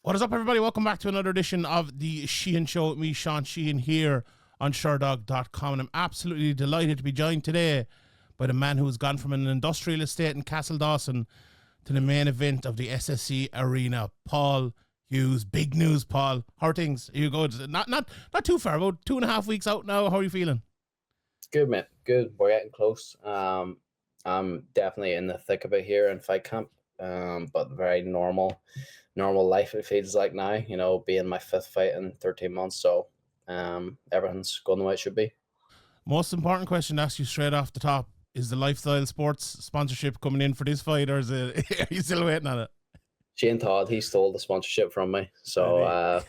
What is up, everybody? Welcome back to another edition of the Sheehan Show with me, Sean Sheehan, here on Sherdog.com. And I'm absolutely delighted to be joined today by the man who has gone from an industrial estate in Castle Dawson to the main event of the SSC Arena, Paul Hughes. Big news, Paul. How are things? Are you good? Not too far, about 2.5 weeks out now. How are you feeling? Good, man. Good. We're getting close. I'm definitely in the thick of it here in fight camp, but very normal life it feels like now, being my 5th fight in 13 months. So everything's going the way it should be. Most important question to ask you straight off the top, is the Lifestyle Sports sponsorship coming in for this fight, or is it, are you still waiting on it? Shane Todd, he stole the sponsorship from me. So,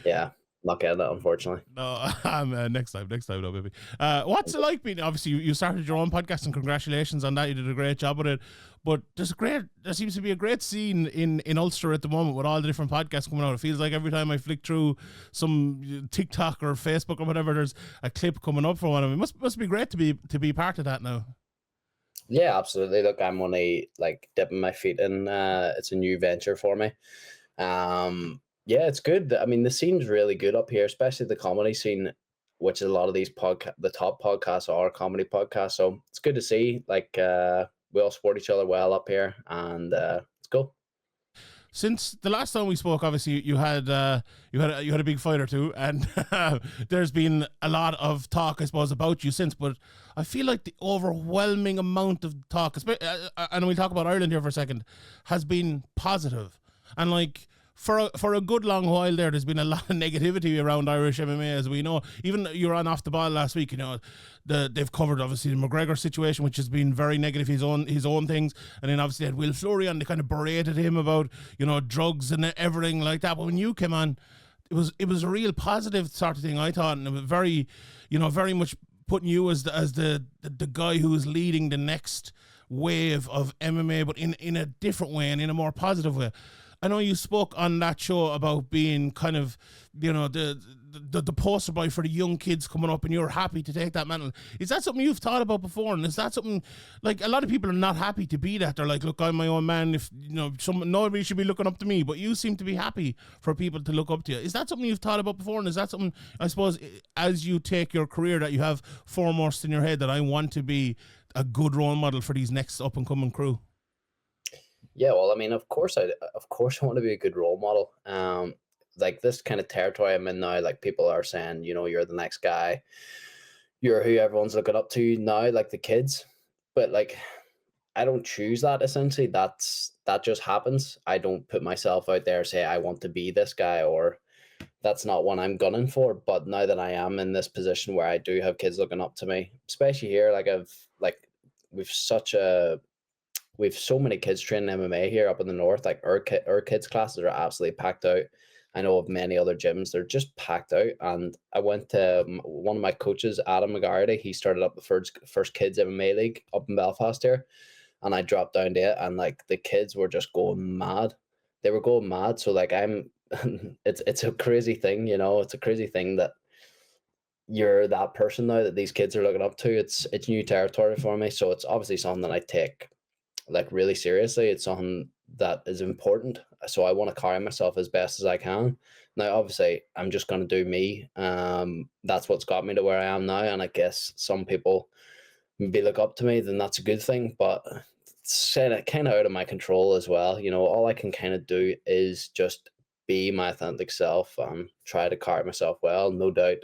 yeah. Not getting that, unfortunately. No, next time, though, baby. What's it like being? Obviously, you started your own podcast, and congratulations on that. You did a great job with it. But there seems to be a great scene in Ulster at the moment with all the different podcasts coming out. It feels like every time I flick through some TikTok or Facebook or whatever, there's a clip coming up for one of them. It must be great to be part of that now. Yeah, absolutely. Look, I'm only dipping my feet in. It's a new venture for me. Yeah, it's good. I mean, the scene's really good up here, especially the comedy scene, which a lot of these the top podcasts are comedy podcasts. So it's good to see. We all support each other well up here, and it's cool. Since the last time we spoke, obviously you had a big fight or two, and there's been a lot of talk, I suppose, about you since. But I feel like the overwhelming amount of talk, and we'll talk about Ireland here for a second, has been positive. And for a good long while there's been a lot of negativity around Irish MMA, as we know. Even you were on Off the Ball last week, they've covered obviously the McGregor situation, which has been very negative, his own things, and then obviously they had Will Fleury on, they kind of berated him about, drugs and everything like that. But when you came on, it was a real positive sort of thing, I thought, and it was very, very much putting you as the guy who is leading the next wave of MMA, but in a different way and in a more positive way. I know you spoke on that show about being kind of, the poster boy for the young kids coming up, and you're happy to take that mantle. Is that something you've thought about before? And is that something, a lot of people are not happy to be that? They're like, look, I'm my own man. If, nobody should be looking up to me, but you seem to be happy for people to look up to you. Is that something you've thought about before? And is that something, I suppose, as you take your career, that you have foremost in your head, that I want to be a good role model for these next up and coming crew? Yeah, well, I mean, of course I want to be a good role model. This kind of territory I'm in now, people are saying, you're the next guy, you're who everyone's looking up to now, the kids. But I don't choose that. Essentially, that just happens. I don't put myself out there, say I want to be this guy, or that's not what I'm gunning for. But now that I am in this position where I do have kids looking up to me, especially here, we've so many kids training MMA here up in the north. Our kids classes are absolutely packed out. I know of many other gyms, they're just packed out. And I went to one of my coaches, Adam McGarity. He started up the first kids MMA league up in Belfast here, and I dropped down to it, and the kids were just going mad. They were going mad. So it's a crazy thing, It's a crazy thing that you're that person now that these kids are looking up to. It's new territory for me. So it's obviously something that I take really seriously. It's something that is important. So I want to carry myself as best as I can. Now, obviously, I'm just going to do me. That's what's got me to where I am now. And I guess some people maybe look up to me, then that's a good thing. But it's kind of out of my control as well. All I can kind of do is just be my authentic self and try to carry myself well. No doubt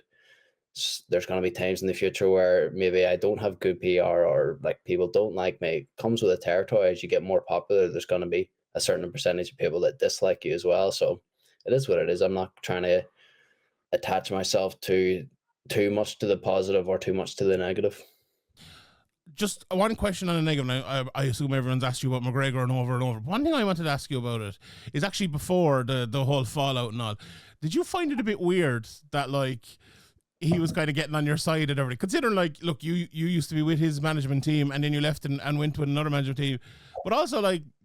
there's going to be times in the future where maybe I don't have good PR, or people don't like me. It comes with the territory. As you get more popular, there's going to be a certain percentage of people that dislike you as well. So it is what it is. I'm not trying to attach myself to too much to the positive or too much to the negative. Just one question on the negative. Now, I assume everyone's asked you about McGregor and over. One thing I wanted to ask you about it is actually before the whole fallout and all. Did you find it a bit weird that he was kind of getting on your side and everything? Considering, look, you used to be with his management team, and then you left and went to another management team. But also,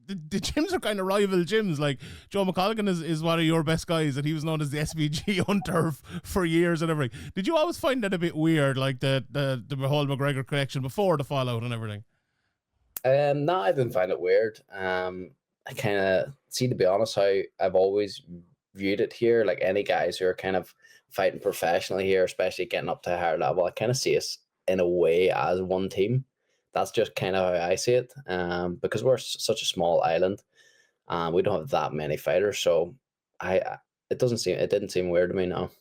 the gyms are kind of rival gyms. Joe McColgan is one of your best guys, and he was known as the SVG hunter for years and everything. Did you always find that a bit weird, the whole McGregor connection before the fallout and everything? No, I didn't find it weird. I kind of see, to be honest, how I've always viewed it here. Like any guys who are kind of fighting professionally here, especially getting up to a higher level, I kind of see us in a way as one team. That's just kind of how I see it. Because we're such a small island, we don't have that many fighters, so it didn't seem weird to me now.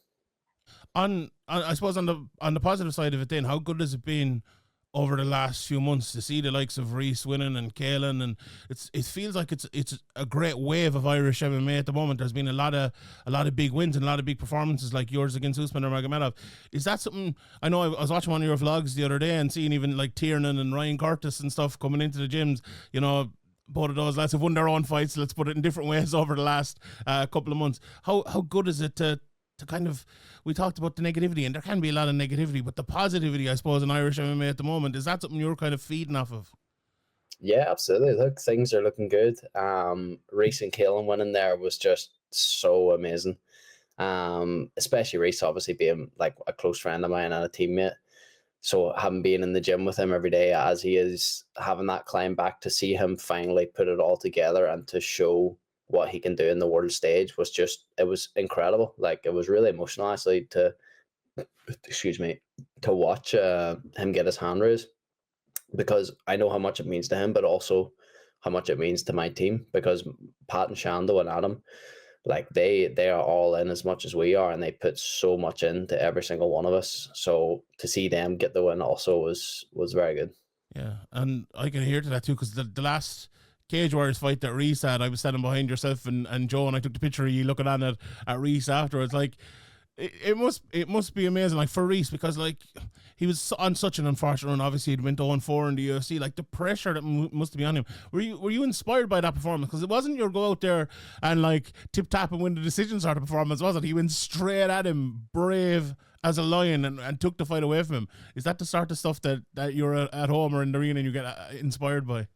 I suppose on the positive side of it, then how good has it been over the last few months to see the likes of Reese winning and Kalen, and it feels like it's a great wave of Irish MMA at the moment. There's been a lot of big wins and a lot of big performances like yours against Usman Nurmagomedov. Is that something? I know I was watching one of your vlogs the other day and seeing even like Tiernan and Ryan Curtis and stuff coming into the gyms. You know, both of those lads have won their own fights. Let's put it in different ways over the last couple of months. How good is it to kind of, we talked about the negativity, and there can be a lot of negativity, but the positivity, I suppose, in Irish MMA at the moment, is that something you're kind of feeding off of? Yeah, absolutely. Look, things are looking good. Reese and Kalen winning there was just so amazing. Especially Reese obviously being like a close friend of mine and a teammate. So having been in the gym with him every day as he is, having that climb back, to see him finally put it all together and to show what he can do in the world stage was just, it was incredible. Like, it was really emotional actually to, excuse me, to watch him get his hand raised, because I know how much it means to him, but also how much it means to my team, because Pat and Shando and Adam, like they are all in as much as we are, and they put so much into every single one of us. So to see them get the win also was very good. Yeah, and I can hear to that too, because the last Cage Warriors fight that Reese had, I was standing behind yourself and Joe, and I took the picture of you looking on at Reese afterwards. Like, it must be amazing, like, for Reese, because like he was on such an unfortunate run. Obviously, he'd went 0-4 in the UFC. Like, the pressure that must be on him. Were you inspired by that performance? Because it wasn't your go out there and like tip tap and win the decision sort of performance, was it? He went straight at him, brave as a lion, and took the fight away from him. Is that the sort of stuff that you're at home or in the arena and you get inspired by?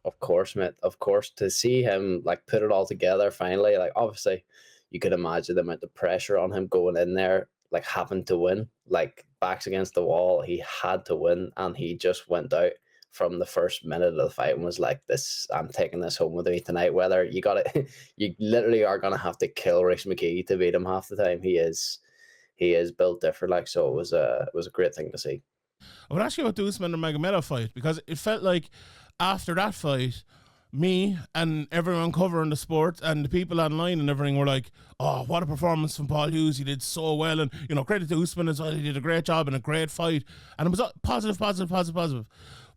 Of course, mate. Of course, to see him like put it all together finally, like obviously you could imagine the amount of pressure on him going in there, like having to win, like backs against the wall. He had to win, and he just went out from the first minute of the fight and was like, "This, I'm taking this home with me tonight." Whether you got it, you literally are gonna have to kill Reece McKee to beat him half the time. He is built different. Like, so it was a great thing to see. I would ask you about the Usman and Magomedov fight, because it felt like after that fight, me and everyone covering the sport and the people online and everything were like, "Oh, what a performance from Paul Hughes! He did so well, and you know, credit to Usman as well. He did a great job and a great fight." And it was positive, positive, positive, positive.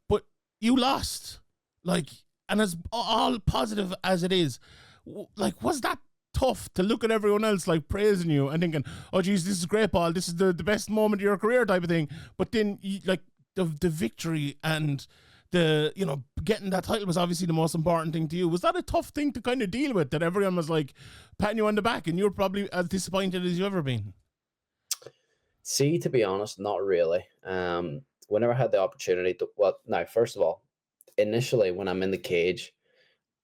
But you lost, like, and as all positive as it is, like, was that tough to look at everyone else like praising you and thinking, "Oh geez, this is great, Paul. This is the best moment of your career," type of thing. But then you, like, the victory and the, you know, getting that title was obviously the most important thing to you. Was that a tough thing to kind of deal with, that everyone was like patting you on the back and you're probably as disappointed as you've ever been? See, to be honest, not really. Whenever I had the opportunity to, well, now first of all, initially when I'm in the cage,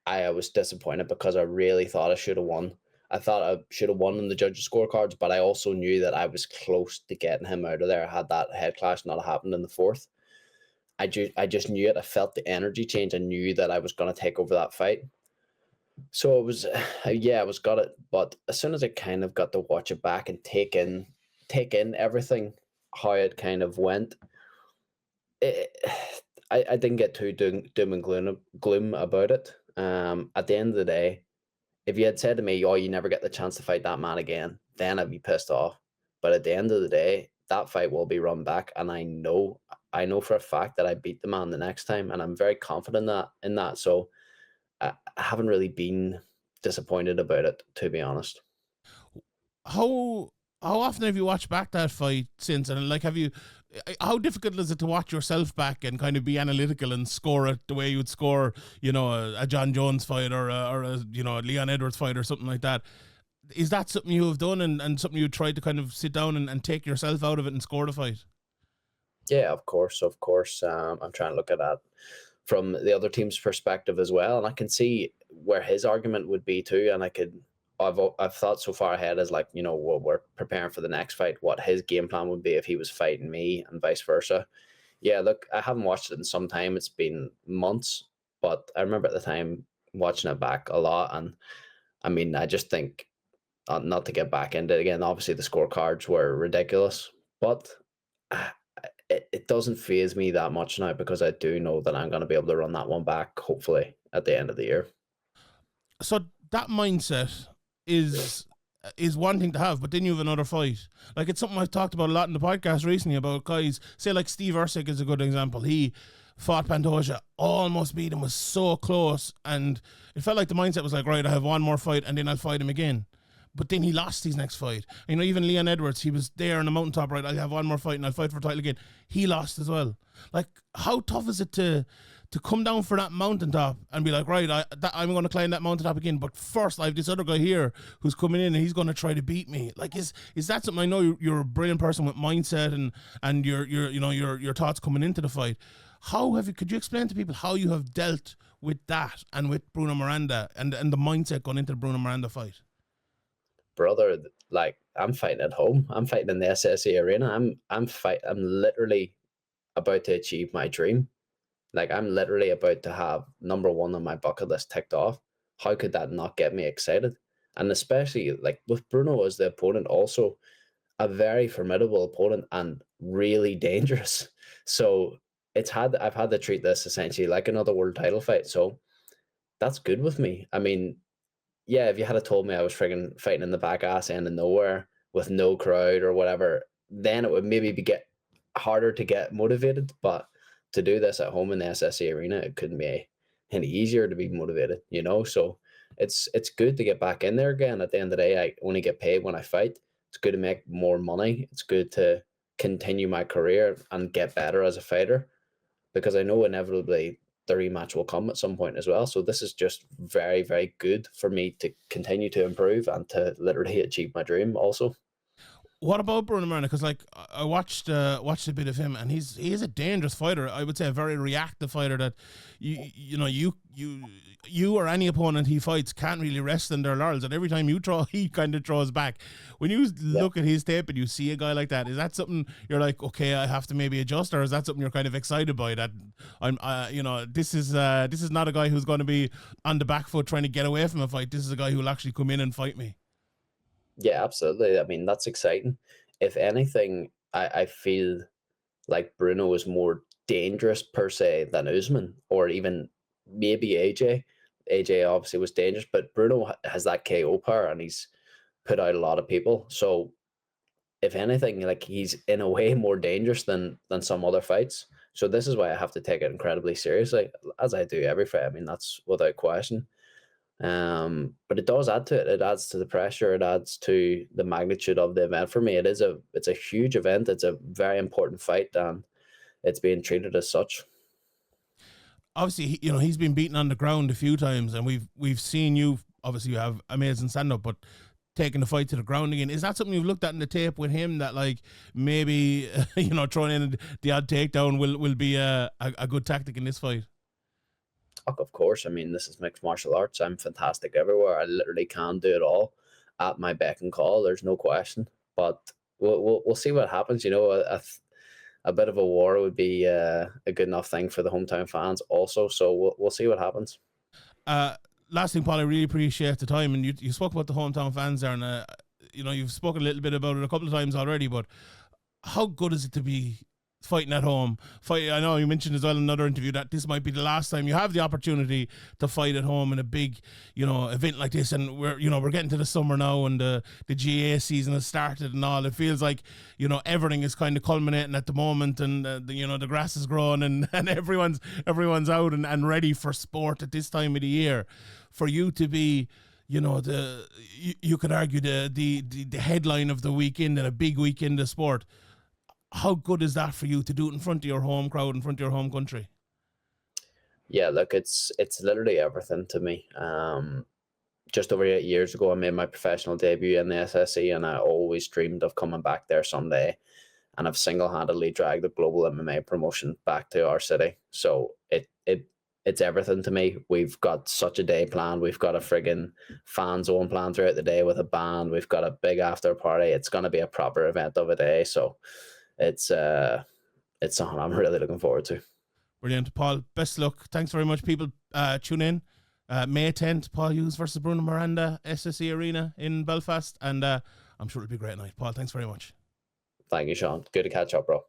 I was disappointed because I really thought I should have won. I thought I should have won in the judges' scorecards, but I also knew that I was close to getting him out of there. Had that head clash not happened in the fourth, I just knew it. I felt the energy change. I knew that I was going to take over that fight. So it was, yeah, I was got it. But as soon as I kind of got to watch it back and take in everything, how it kind of went, it, I didn't get too doom and gloom about it. At the end of the day, if you had said to me, "Oh, you never get the chance to fight that man again," then I'd be pissed off. But at the end of the day, that fight will be run back, and I know for a fact that I beat the man the next time, and I'm very confident in that. So I haven't really been disappointed about it, to be honest. How how often have you watched back that fight since? And like, have you? How difficult is it to watch yourself back and kind of be analytical and score it the way you would score, you know, a John Jones fight or a, you know, a Leon Edwards fight or something like that? Is that something you have done, and something you tried to kind of sit down and take yourself out of it and score the fight? Yeah, of course, of course. I'm trying to look at that from the other team's perspective as well, and I can see where his argument would be too. And I've thought so far ahead as, like, you know, we're preparing for the next fight, what his game plan would be if he was fighting me and vice versa. Yeah, look, I haven't watched it in some time. It's been months, but I remember at the time watching it back a lot, and I mean, I just think, not to get back into it again, obviously the scorecards were ridiculous, but uh, it doesn't faze me that much now because I do know that I'm going to be able to run that one back, hopefully, at the end of the year. So that mindset is one thing to have, but then you have another fight. Like, it's something I've talked about a lot in the podcast recently about guys, say like Steve Ercik is a good example. He fought Pantoja, almost beat him, was so close, and it felt like the mindset was like, right, I have one more fight and then I'll fight him again. But then he lost his next fight. You know, even Leon Edwards, he was there on the mountaintop, right, I'll have one more fight and I'll fight for a title again. He lost as well. Like, how tough is it to come down for that mountaintop and be like, right, I'm going to climb that mountaintop again, but first I have this other guy here who's coming in and he's going to try to beat me. Like, is that something? I know you're a brilliant person with mindset and your thoughts coming into the fight. Could you explain to people how you have dealt with that and with Bruno Miranda and the mindset going into the Bruno Miranda fight? Brother, like, I'm fighting at home. I'm fighting in the SSE arena. I'm literally about to achieve my dream. Like, I'm literally about to have number one on my bucket list ticked off. How could that not get me excited? And especially, like, with Bruno as the opponent, also a very formidable opponent and really dangerous. So I've had to treat this essentially like another world title fight. So that's good with me. I mean, yeah, if you had told me I was frigging fighting in the back ass end of nowhere with no crowd or whatever, then it would maybe get harder to get motivated. But to do this at home in the SSE arena, it couldn't be any easier to be motivated, you know? So it's good to get back in there again. At the end of the day, I only get paid when I fight. It's good to make more money. It's good to continue my career and get better as a fighter, because I know inevitably the rematch will come at some point as well. So this is just very, very good for me to continue to improve and to literally achieve my dream also. What about Bruno Miranda? Because, like, I watched a bit of him, and he is a dangerous fighter. I would say a very reactive fighter that you or any opponent he fights can't really rest in their laurels. And every time you throw, he kind of throws back. When you look at his tape and you see a guy like that, is that something you're like, okay, I have to maybe adjust, or is that something you're kind of excited by? That this is not a guy who's going to be on the back foot trying to get away from a fight. This is a guy who will actually come in and fight me. Yeah, absolutely. I mean, that's exciting. If anything, I feel like Bruno is more dangerous per se than Usman, or even maybe AJ. AJ obviously was dangerous, but Bruno has that KO power and he's put out a lot of people. So if anything, like, he's in a way more dangerous than some other fights. So this is why I have to take it incredibly seriously, as I do every fight. I mean, that's without question. But it does add to it. It adds to the pressure. It adds to the magnitude of the event for me. It's a huge event. It's a very important fight, and it's being treated as such. Obviously, he's been beaten on the ground a few times, and we've seen you. Obviously, you have amazing stand up, but taking the fight to the ground again, is that something you've looked at in the tape with him? That, like, maybe throwing in the odd takedown will be a good tactic in this fight. Of course, I mean, this is mixed martial arts. I'm fantastic everywhere. I literally can do it all at my beck and call. There's no question. But we'll see what happens. A bit of a war would be a good enough thing for the hometown fans also. So we'll see what happens. Last thing, Paul, I really appreciate the time, and you spoke about the hometown fans there, and you've spoken a little bit about it a couple of times already. But how good is it to be fighting at home? I know you mentioned as well in another interview that this might be the last time you have the opportunity to fight at home in a big, event like this. And we're getting to the summer now, and the GA season has started and all. It feels like, everything is kind of culminating at the moment, and the grass is growing, and everyone's out and ready for sport at this time of the year. For you to be, you could argue the headline of the weekend and a big weekend of sport. How good is that for you to do it in front of your home crowd, in front of your home country? Yeah, look, it's literally everything to me. Just over 8 years ago, I made my professional debut in the SSE, and I always dreamed of coming back there someday. And I've single-handedly dragged the global MMA promotion back to our city. So it's everything to me. We've got such a day planned. We've got a friggin' fan zone planned throughout the day with a band. We've got a big after party. It's going to be a proper event of a day. So it's something I'm really looking forward to. Brilliant. Paul, best luck. Thanks very much, people. Tune in. May 10th, Paul Hughes versus Bruno Miranda, SSE Arena in Belfast. And I'm sure it'll be a great night. Paul, thanks very much. Thank you, Sean. Good to catch up, bro.